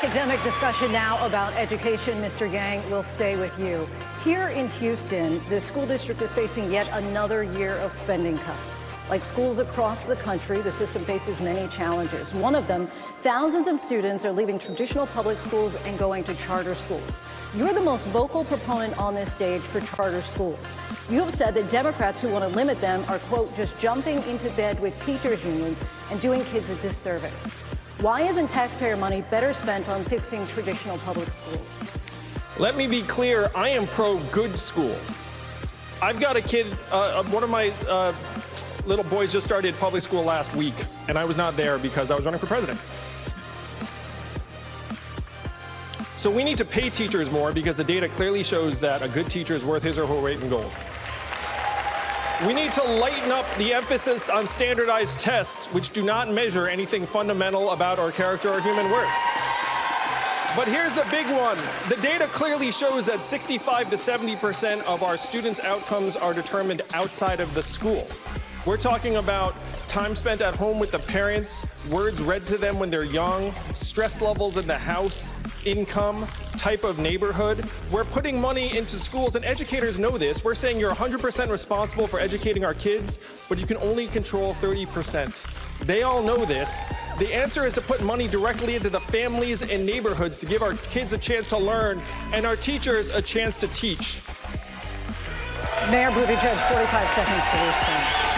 Academic discussion now about education. Mr. Yang will stay with you. Here in Houston, the school district is facing yet another year of spending cuts. Like schools across the country, the system faces many challenges. One of them, thousands of students are leaving traditional public schools and going to charter schools. You're the most vocal proponent on this stage for charter schools. You have said that Democrats who want to limit them are, quote, just jumping into bed with teachers' unions and doing kids a disservice. Why isn't taxpayer money better spent on fixing traditional public schools? Let me be clear, I am pro-good school. I've got a kid, one of my little boys just started public school last week, and I was not there because I was running for president. So we need to pay teachers more because the data clearly shows that a good teacher is worth his or her weight in gold. We need to lighten up the emphasis on standardized tests, which do not measure anything fundamental about our character or human worth. But here's the big one. The data clearly shows that 65 to 70% of our students' outcomes are determined outside of the school. We're talking about time spent at home with the parents, words read to them when they're young, stress levels in the house, income, type of neighborhood. We're putting money into schools, and educators know this. We're saying you're 100% responsible for educating our kids, but you can only control 30%. They all know this. The answer is to put money directly into the families and neighborhoods to give our kids a chance to learn and our teachers a chance to teach. Mayor Buttigieg, 45 seconds to respond.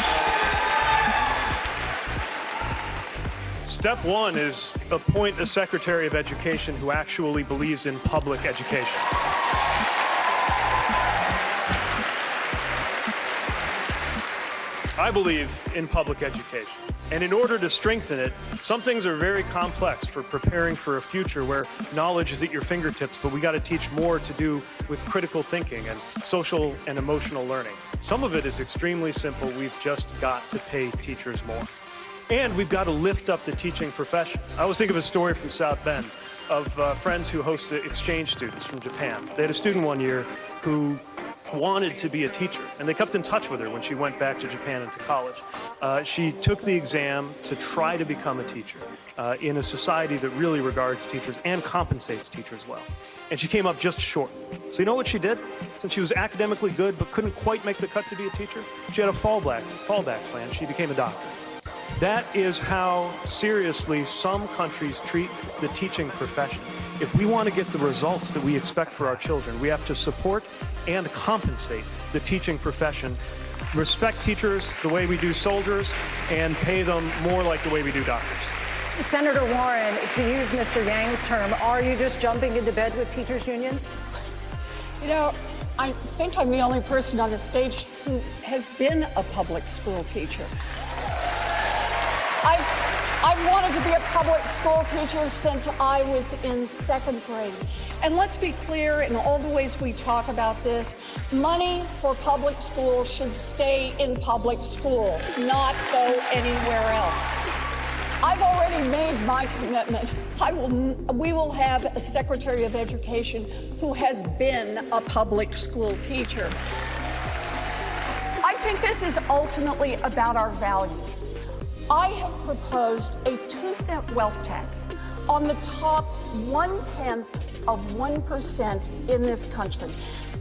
Step one is appoint a Secretary of Education who actually believes in public education. I believe in public education. And in order to strengthen it, some things are very complex for preparing for a future where knowledge is at your fingertips, but we got to teach more to do with critical thinking and social and emotional learning. Some of it is extremely simple. We've just got to pay teachers more. And we've got to lift up the teaching profession. I always think of a story from South Bend of friends who hosted exchange students from Japan. They had a student one year who wanted to be a teacher, and they kept in touch with her when she went back to Japan and to college. She took the exam to try to become a teacher in a society that really regards teachers and compensates teachers well. And she came up just short. So you know what she did? Since she was academically good but couldn't quite make the cut to be a teacher, she had a fallback plan. She became a doctor. That is how seriously some countries treat the teaching profession. If we want to get the results that we expect for our children, we have to support and compensate the teaching profession, respect teachers the way we do soldiers, and pay them more like the way we do doctors. Senator Warren, to use Mr. Yang's term, are you just jumping into bed with teachers' unions? You know, I think I'm the only person on the stage who has been a public school teacher. I've wanted to be a public school teacher since I was in second grade. And let's be clear, in all the ways we talk about this, money for public schools should stay in public schools, not go anywhere else. I've already made my commitment. We will have a Secretary of Education who has been a public school teacher. I think this is ultimately about our values. I have proposed a 2-cent wealth tax on the top 1/10 of 1% in this country.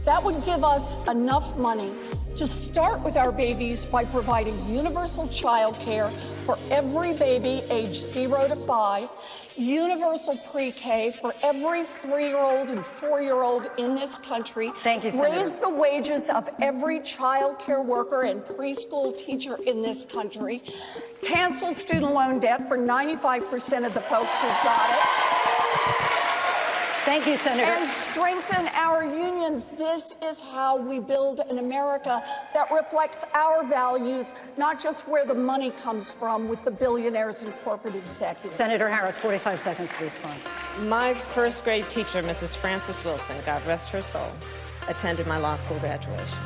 That would give us enough money to start with our babies by providing universal child care for every baby aged 0 to 5, universal pre-K for every 3-year-old and 4-year-old in this country. Thank you, Senator. Raise the wages of every child care worker and preschool teacher in this country. Cancel student loan debt for 95% of the folks who've got it. Thank you, Senator. And strengthen our unions. This is how we build an America that reflects our values, not just where the money comes from with the billionaires and corporate executives. Senator Harris, 45 seconds to respond. My first grade teacher, Mrs. Frances Wilson, God rest her soul, attended my law school graduation.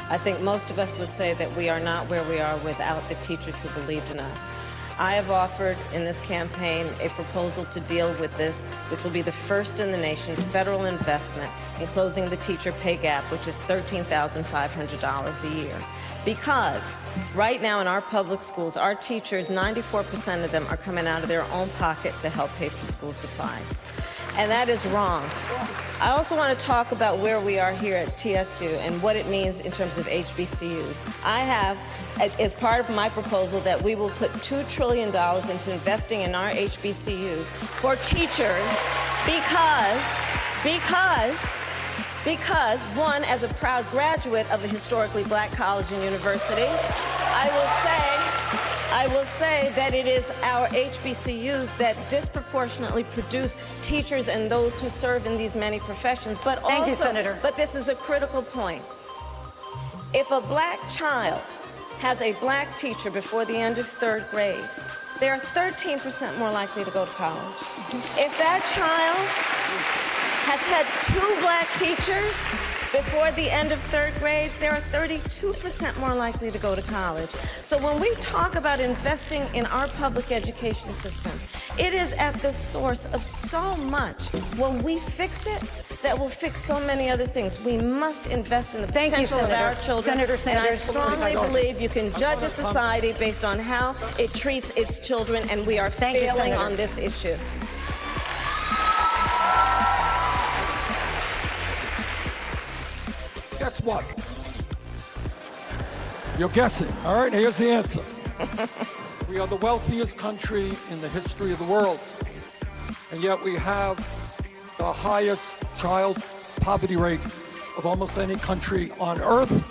I think most of us would say that we are not where we are without the teachers who believed in us. I have offered in this campaign a proposal to deal with this, which will be the first in the nation federal investment in closing the teacher pay gap, which is $13,500 a year. Because right now in our public schools, our teachers, 94% of them are coming out of their own pocket to help pay for school supplies. And that is wrong. I also want to talk about where we are here at TSU and what it means in terms of HBCUs. I have, as part of my proposal, that we will put $2 trillion into investing in our HBCUs for teachers because one, as a proud graduate of a historically black college and university, I will say that it is our HBCUs that disproportionately produce teachers and those who serve in these many professions. But also, Thank you, Senator. But this is a critical point. If a black child has a black teacher before the end of 3rd grade, they are 13% more likely to go to college. If that child has had 2 black teachers before the end of 3rd grade, they are 32% more likely to go to college. So when we talk about investing in our public education system, it is at the source of so much. When we fix it, that will fix so many other things. We must invest in the potential of our children. Senator Sanders. And I strongly believe you can judge a society based on how it treats its children, and we are failing on this issue. Guess what? You're guessing. All right, here's the answer. We are the wealthiest country in the history of the world, and yet we have the highest child poverty rate of almost any country on earth.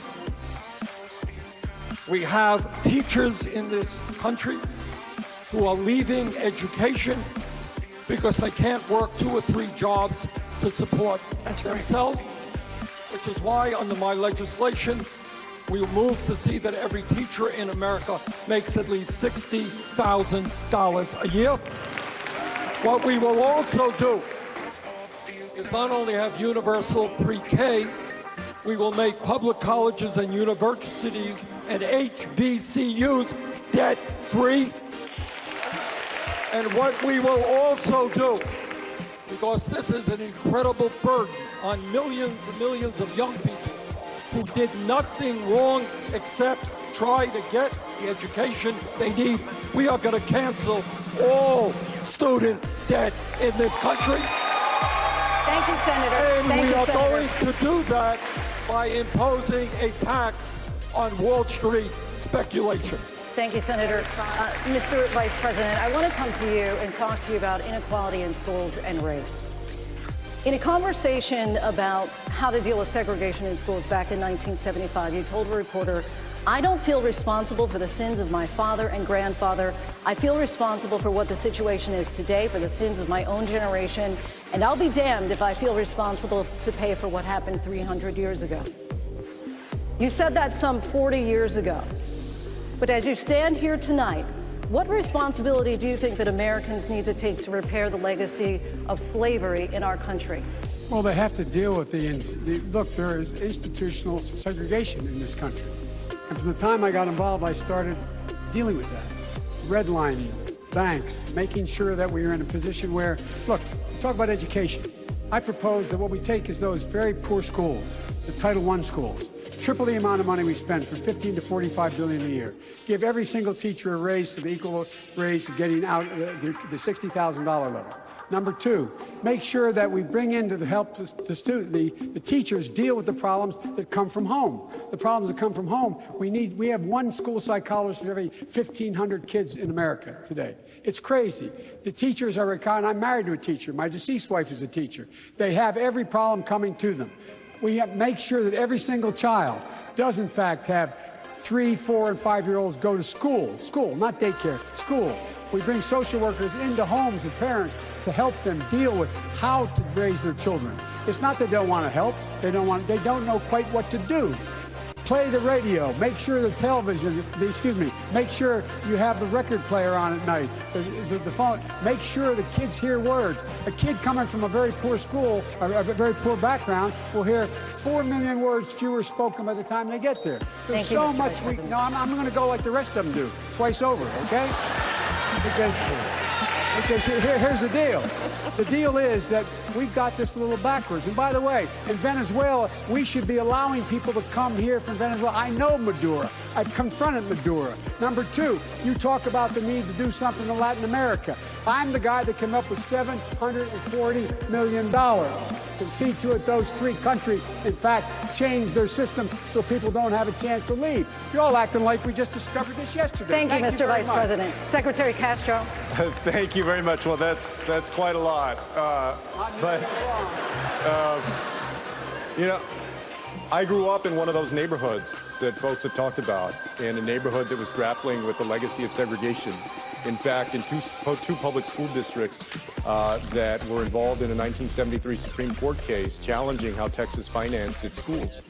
We have teachers in this country who are leaving education because they can't work 2 or 3 jobs to support themselves. Which is why, under my legislation, we will move to see that every teacher in America makes at least $60,000 a year. What we will also do is not only have universal pre-K, we will make public colleges and universities and HBCUs debt-free. And what we will also do, because this is an incredible burden on millions and millions of young people who did nothing wrong except try to get the education they need. We are going to cancel all student debt in this country. Thank you, Senator. And Thank we you, are Senator. going to do that by imposing a tax on Wall Street speculation. Thank you, Senator. Mr. Vice President, I want to come to you and talk to you about inequality in schools and race. In a conversation about how to deal with segregation in schools back in 1975, you told a reporter, "I don't feel responsible for the sins of my father and grandfather. I feel responsible for what the situation is today, for the sins of my own generation, and I'll be damned if I feel responsible to pay for what happened 300 years ago." You said that some 40 years ago. But as you stand here tonight, what responsibility do you think that Americans need to take to repair the legacy of slavery in our country? Well, they have to deal with look, there is institutional segregation in this country. And from the time I got involved, I started dealing with that. Redlining, banks, making sure that we are in a position where, look, talk about education. I propose that what we take is those very poor schools, the Title I schools, triple the amount of money we spend from $15 to $45 billion a year. Give every single teacher a raise to the equal raise of getting out the $60,000 level. Number 2, make sure that we bring in to help the teachers deal with the problems that come from home. The problems that come from home, we have 1 school psychologist for every 1,500 kids in America today. It's crazy. The teachers are, and I'm married to a teacher. My deceased wife is a teacher. They have every problem coming to them. We have to make sure that every single child does, in fact, have 3-, 4-, and 5-year-olds go to school, not daycare, school. We bring social workers into homes and parents to help them deal with how to raise their children. It's not that they don't want to help, they don't know quite what to do. Play the radio, make sure the television, make sure you have the record player on at night, the phone, make sure the kids hear words. A kid coming from a very poor school, a very poor background, will hear 4 million words fewer spoken by the time they get there. There's so much I'm going to go like the rest of them do, twice over, okay? Because here's the deal. The deal is that we've got this a little backwards. And by the way, in Venezuela, we should be allowing people to come here from Venezuela. I know Maduro. I've confronted Maduro. Number two, you talk about the need to do something in Latin America. I'm the guy that came up with $740 million to see to it those three countries, in fact, change their system so people don't have a chance to leave. You're all acting like we just discovered this yesterday. Thank you, Mr. very Vice much. President. Secretary Castro. Thank you very much. Well, that's quite a lot. You know, I grew up in one of those neighborhoods that folks have talked about, in a neighborhood that was grappling with the legacy of segregation. In fact, in two public school districts that were involved in a 1973 Supreme Court case challenging how Texas financed its schools.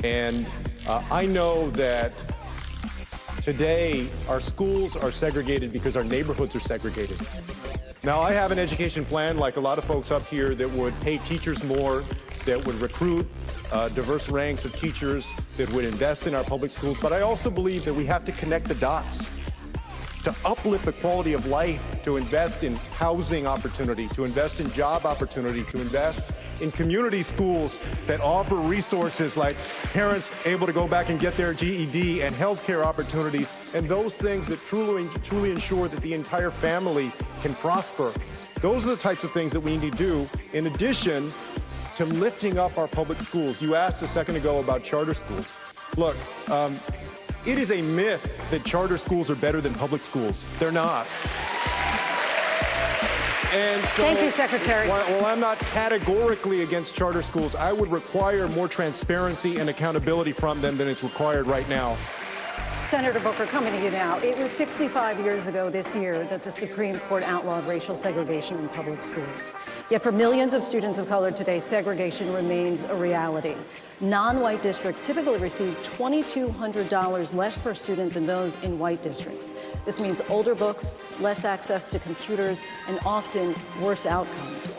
And I know that today our schools are segregated because our neighborhoods are segregated. Now, I have an education plan, like a lot of folks up here, that would pay teachers more, that would recruit diverse ranks of teachers, that would invest in our public schools. But I also believe that we have to connect the dots to uplift the quality of life, to invest in housing opportunity, to invest in job opportunity, to invest in community schools that offer resources like parents able to go back and get their GED, and healthcare opportunities, and those things that truly ensure that the entire family can prosper. Those are the types of things that we need to do, in addition to lifting up our public schools. You asked a second ago about charter schools. Look, it is a myth that charter schools are better than public schools. They're not. And so, Thank you, Secretary. While I'm not categorically against charter schools, I would require more transparency and accountability from them than is required right now. Senator Booker, coming to you now. It was 65 years ago this year that the Supreme Court outlawed racial segregation in public schools. Yet for millions of students of color today, segregation remains a reality. Non-white districts typically receive $2,200 less per student than those in white districts. This means older books, less access to computers, and often worse outcomes.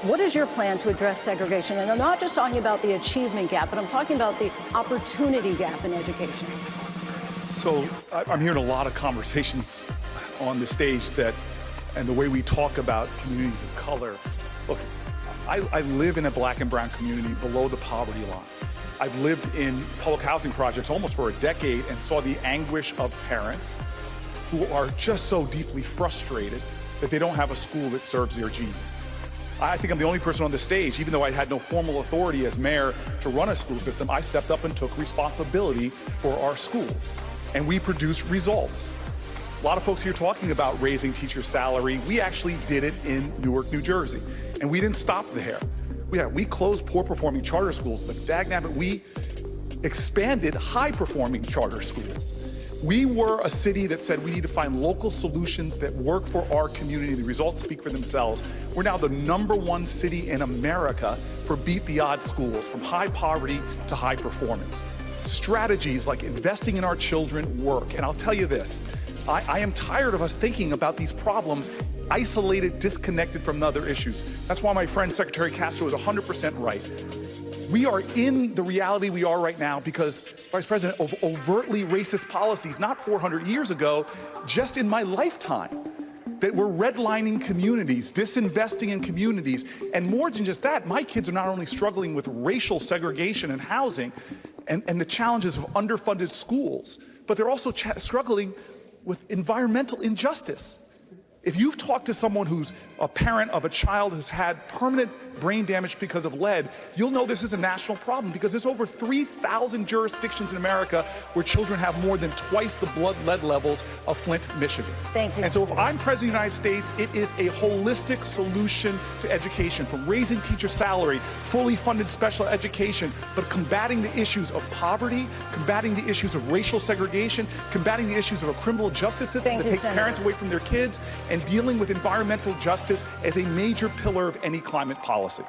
What is your plan to address segregation? And I'm not just talking about the achievement gap, but I'm talking about the opportunity gap in education. So I'm hearing a lot of conversations on the stage and the way we talk about communities of color. Look, I live in a black and brown community below the poverty line. I've lived in public housing projects almost for a decade and saw the anguish of parents who are just so deeply frustrated that they don't have a school that serves their needs. I think I'm the only person on the stage, even though I had no formal authority as mayor to run a school system, I stepped up and took responsibility for our schools. And we produced results. A lot of folks here talking about raising teacher salary. We actually did it in Newark, New Jersey. And we didn't stop there. We closed poor performing charter schools, but dagnabbit, we expanded high performing charter schools. We were a city that said we need to find local solutions that work for our community. The results speak for themselves. We're now the #1 city in America for beat the odds schools, from high poverty to high performance. Strategies like investing in our children work. And I'll tell you this, I am tired of us thinking about these problems isolated, disconnected from other issues. That's why my friend Secretary Castro is 100% right. We are in the reality we are right now because, Vice President, of overtly racist policies, not 400 years ago, just in my lifetime, that we're redlining communities, disinvesting in communities. And more than just that, my kids are not only struggling with racial segregation in housing and the challenges of underfunded schools, but they're also struggling with environmental injustice. If you've talked to someone who's a parent of a child who's had permanent brain damage because of lead, you'll know this is a national problem because there's over 3,000 jurisdictions in America where children have more than twice the blood lead levels of Flint, Michigan. Thank you. And so if I'm President of the United States, it is a holistic solution to education, from raising teacher salary, fully funded special education, but combating the issues of poverty, combating the issues of racial segregation, combating the issues of a criminal justice system that takes parents away from their kids, and dealing with environmental justice as a major pillar of any climate policy.